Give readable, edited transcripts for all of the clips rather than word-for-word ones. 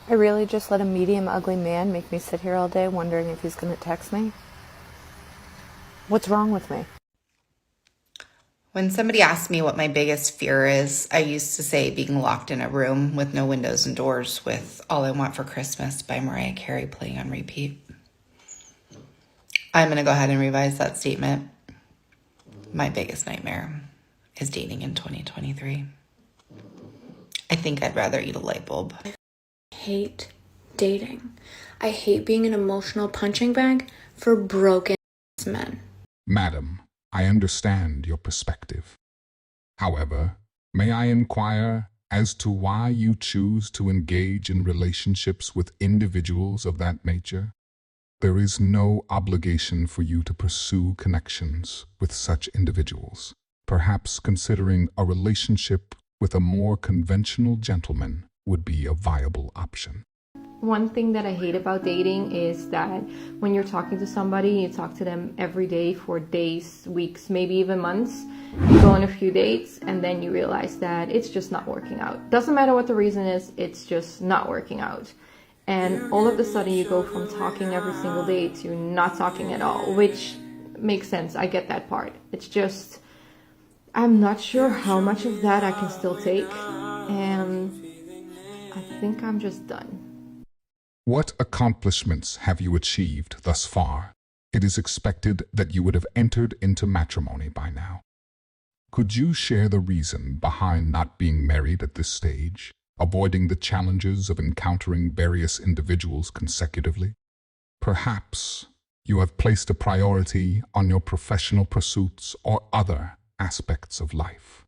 I really just let a medium ugly man make me sit here all day wondering if he's going to text me? What's wrong with me? When somebody asks me what my biggest fear is, I used to say being locked in a room with no windows and doors with All I Want for Christmas by Mariah Carey playing on repeat. I'm going to go ahead and revise that statement. My biggest nightmare is dating in 2023. I think I'd rather eat a light bulb. I hate dating. I hate being an emotional punching bag for broken men. Madam, I understand your perspective. However, may I inquire as to why you choose to engage in relationships with individuals of that nature? There is no obligation for you to pursue connections with such individuals. Perhaps considering a relationship with a more conventional gentleman would be a viable option. One thing that I hate about dating is that when you're talking to somebody, you talk to them every day for days, weeks, maybe even months. You go on a few dates and then you realize that it's just not working out. Doesn't matter what the reason is, it's just not working out. And all of a sudden you go from talking every single day to not talking at all, which makes sense. I get that part. It's just, I'm not sure how much of that I can still take. And I think I'm just done. What accomplishments have you achieved thus far? It is expected that you would have entered into matrimony by now. Could you share the reason behind not being married at this stage, avoiding the challenges of encountering various individuals consecutively? Perhaps you have placed a priority on your professional pursuits or other aspects of life.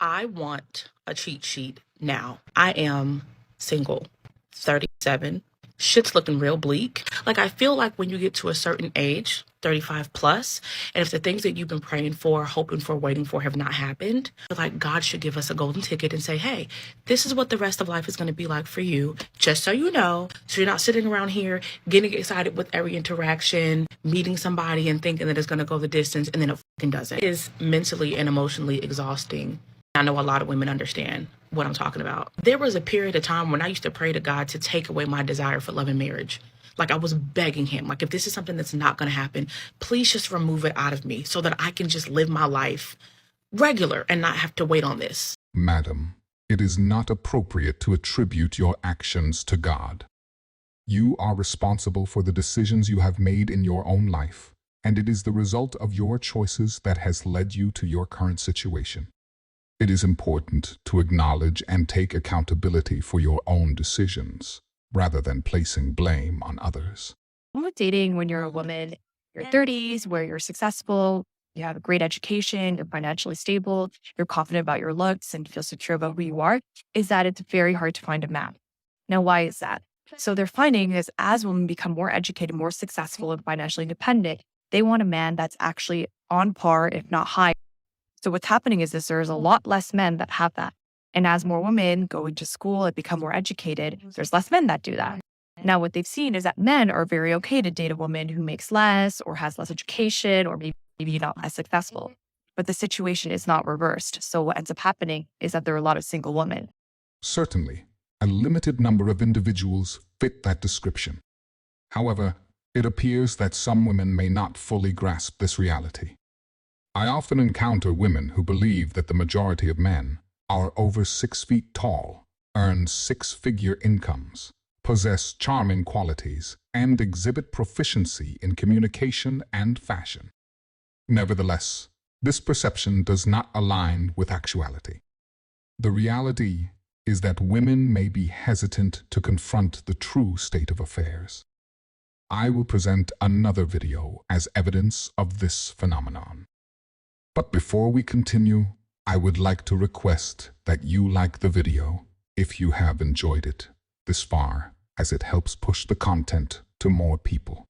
I want a cheat sheet now. I am single, 37. Shit's looking real bleak. Like, I feel like when you get to a certain age, 35 plus, and if the things that you've been praying for, hoping for, waiting for have not happened, like God should give us a golden ticket and say, hey, this is what the rest of life is going to be like for you, just so you know, so you're not sitting around here getting excited with every interaction, meeting somebody and thinking that it's going to go the distance, and then it fucking doesn't. It is mentally and emotionally exhausting. I know a lot of women understand what I'm talking about. There was a period of time when I used to pray to God to take away my desire for love and marriage. Like, I was begging him, like, if this is something that's not going to happen, please just remove it out of me so that I can just live my life regular and not have to wait on this. Madam, it is not appropriate to attribute your actions to God. You are responsible for the decisions you have made in your own life, and it is the result of your choices that has led you to your current situation. It is important to acknowledge and take accountability for your own decisions, rather than placing blame on others. With dating when you're a woman, your 30s, where you're successful, you have a great education, you're financially stable, you're confident about your looks and feel secure about who you are, is that it's very hard to find a man. Now, why is that? So they're finding is as women become more educated, more successful, and financially independent, they want a man that's actually on par, if not higher. So what's happening is there's a lot less men that have that. And as more women go into school and become more educated, there's less men that do that. Now, what they've seen is that men are very okay to date a woman who makes less or has less education or maybe not as successful. But the situation is not reversed. So what ends up happening is that there are a lot of single women. Certainly, a limited number of individuals fit that description. However, it appears that some women may not fully grasp this reality. I often encounter women who believe that the majority of men are over 6 feet tall, earn six-figure incomes, possess charming qualities, and exhibit proficiency in communication and fashion. Nevertheless, this perception does not align with actuality. The reality is that women may be hesitant to confront the true state of affairs. I will present another video as evidence of this phenomenon. But before we continue, I would like to request that you like the video if you have enjoyed it this far, as it helps push the content to more people.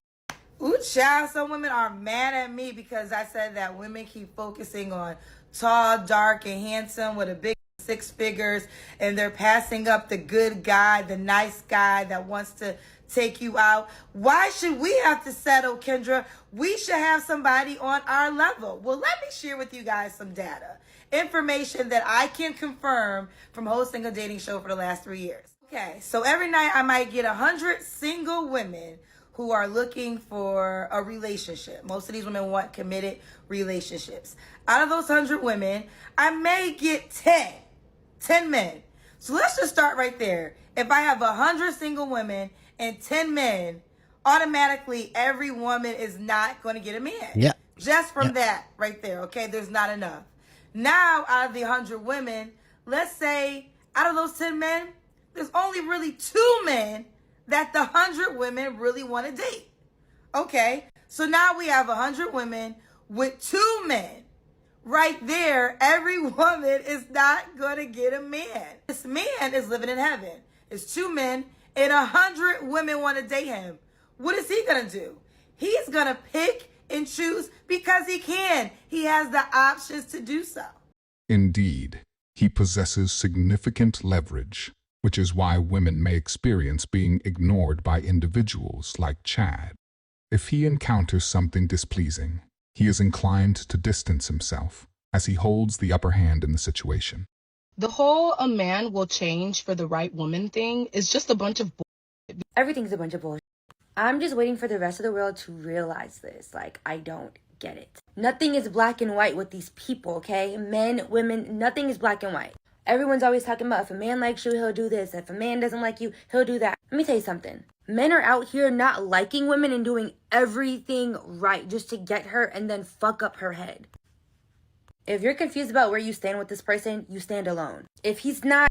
Ooh, child, some women are mad at me because I said that women keep focusing on tall, dark, and handsome with a big 6 figures, and they're passing up the good guy, the nice guy that wants to take you out. Why should we have to settle, Kendra? We should have somebody on our level. Well, let me share with you guys some data. Information that I can confirm from hosting a dating show for the last 3 years. Okay, so every night I might get 100 single women who are looking for a relationship. Most of these women want committed relationships. Out of those 100 women, I may get 10 men. So let's just start right there. If I have 100 single women and 10 men, automatically every woman is not going to get a man. Yeah. Just from that right there, okay? There's not enough. Now, out of the 100 women, let's say out of those 10 men, there's only really 2 men that the 100 women really want to date. Okay, so now we have 100 women with 2 men. Right there, every woman is not going to get a man. This man is living in heaven. It's 2 men and 100 women want to date him. What is he going to do? He's going to pick and choose because he can. He has the options to do so. Indeed, he possesses significant leverage, which is why women may experience being ignored by individuals like Chad. If he encounters something displeasing, he is inclined to distance himself as he holds the upper hand in the situation. The whole a man will change for the right woman thing is just a bunch of bullshit. Everything's a bunch of bullshit. I'm just waiting for the rest of the world to realize this. Like, I don't get it. Nothing is black and white with these people, okay? Men, women, nothing is black and white. Everyone's always talking about if a man likes you, he'll do this. If a man doesn't like you, he'll do that. Let me tell you something. Men are out here not liking women and doing everything right just to get her and then fuck up her head. If you're confused about where you stand with this person, you stand alone. If he's not,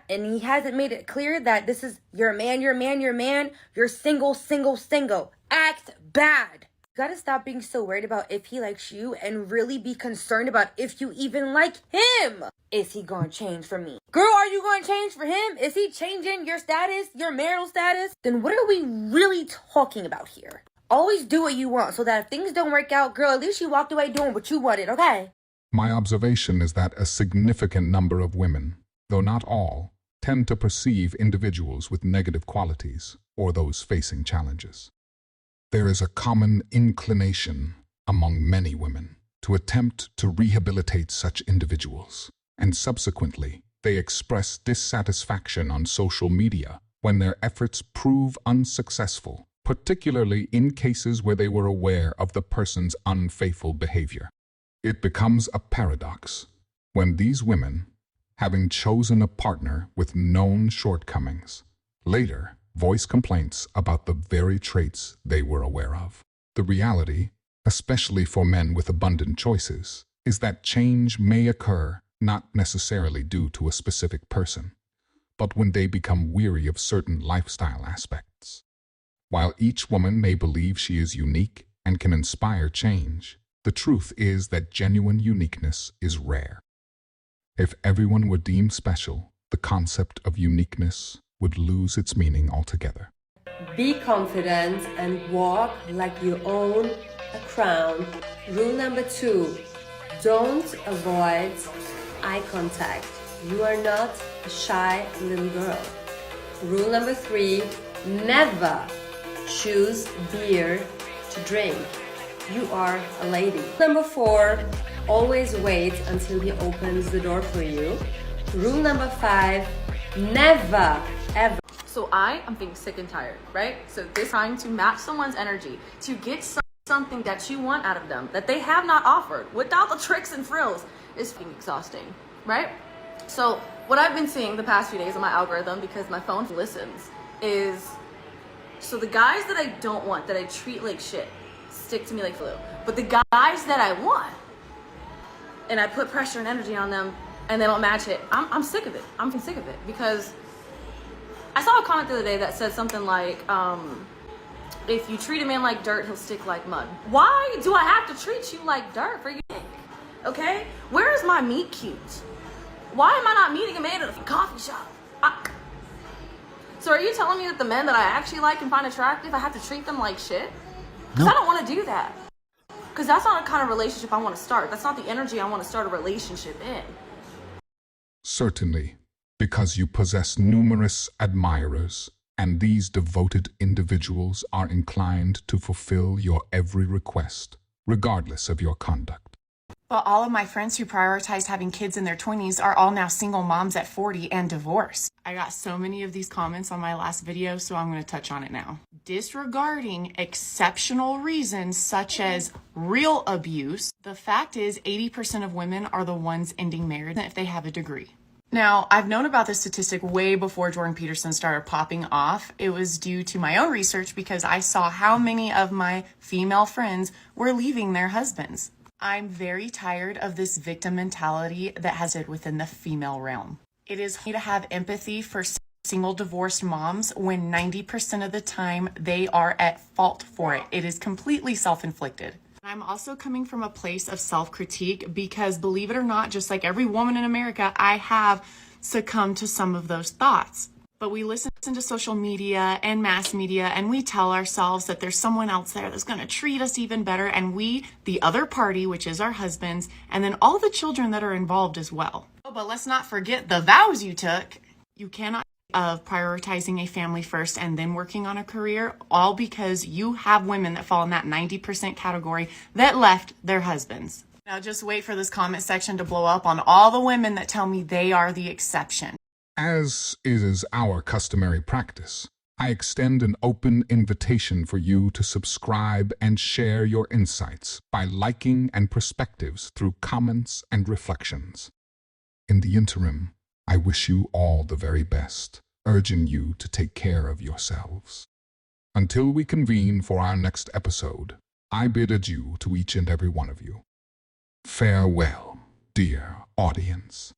and he hasn't made it clear that this is your man, you're single, act bad. You gotta stop being so worried about if he likes you and really be concerned about if you even like him. Is he gonna change for me? Girl, are you gonna change for him? Is he changing your status, your marital status? Then what are we really talking about here? Always do what you want so that if things don't work out, girl, at least you walked away doing what you wanted, okay? My observation is that a significant number of women, though not all, tend to perceive individuals with negative qualities or those facing challenges. There is a common inclination among many women to attempt to rehabilitate such individuals, and subsequently they express dissatisfaction on social media when their efforts prove unsuccessful, particularly in cases where they were aware of the person's unfaithful behavior. It becomes a paradox when these women, having chosen a partner with known shortcomings, later voice complaints about the very traits they were aware of. The reality, especially for men with abundant choices, is that change may occur not necessarily due to a specific person, but when they become weary of certain lifestyle aspects. While each woman may believe she is unique and can inspire change, the truth is that genuine uniqueness is rare. If everyone were deemed special, the concept of uniqueness would lose its meaning altogether. Be confident and walk like you own a crown. Rule number 2, don't avoid eye contact. You are not a shy little girl. Rule number 3, never choose beer to drink. You are a lady. Number 4, always wait until he opens the door for you. Rule number 5, never, ever. So I am being sick and tired, right? So this trying to match someone's energy to get something that you want out of them that they have not offered without the tricks and frills is fucking exhausting, right? So what I've been seeing the past few days on my algorithm, because my phone listens, is so the guys that I don't want, that I treat like shit, stick to me like glue. But the guys that I want, and I put pressure and energy on them, and they don't match it, I'm sick of it. I'm sick of it because I saw a comment the other day that said something like, if you treat a man like dirt, he'll stick like mud. Why do I have to treat you like dirt for your dick? Okay? Where is my meet cute? Why am I not meeting a man at a coffee shop? So are you telling me that the men that I actually like and find attractive, I have to treat them like shit? Because I don't want to do that. Because that's not the kind of relationship I want to start. That's not the energy I want to start a relationship in. Certainly, because you possess numerous admirers, and these devoted individuals are inclined to fulfill your every request, regardless of your conduct. But all of my friends who prioritized having kids in their 20s are all now single moms at 40 and divorced. I got so many of these comments on my last video, so I'm going to touch on it now. Disregarding exceptional reasons such as real abuse, the fact is 80% of women are the ones ending marriage if they have a degree. Now, I've known about this statistic way before Jordan Peterson started popping off. It was due to my own research because I saw how many of my female friends were leaving their husbands. I'm very tired of this victim mentality that has it within the female realm. It is hard to have empathy for single divorced moms when 90% of the time they are at fault for it. It is completely self-inflicted. I'm also coming from a place of self-critique because, believe it or not, just like every woman in America, I have succumbed to some of those thoughts. But we listen to social media and mass media and we tell ourselves that there's someone else there that's going to treat us even better, and we, the other party, which is our husbands, and then all the children that are involved as well. Oh, but let's not forget the vows you took. You cannot of prioritizing a family first and then working on a career, all because you have women that fall in that 90% category that left their husbands. Now just wait for this comment section to blow up on all the women that tell me they are the exception. As is our customary practice, I extend an open invitation for you to subscribe and share your insights by liking and perspectives through comments and reflections. In the interim, I wish you all the very best, urging you to take care of yourselves. Until we convene for our next episode, I bid adieu to each and every one of you. Farewell, dear audience.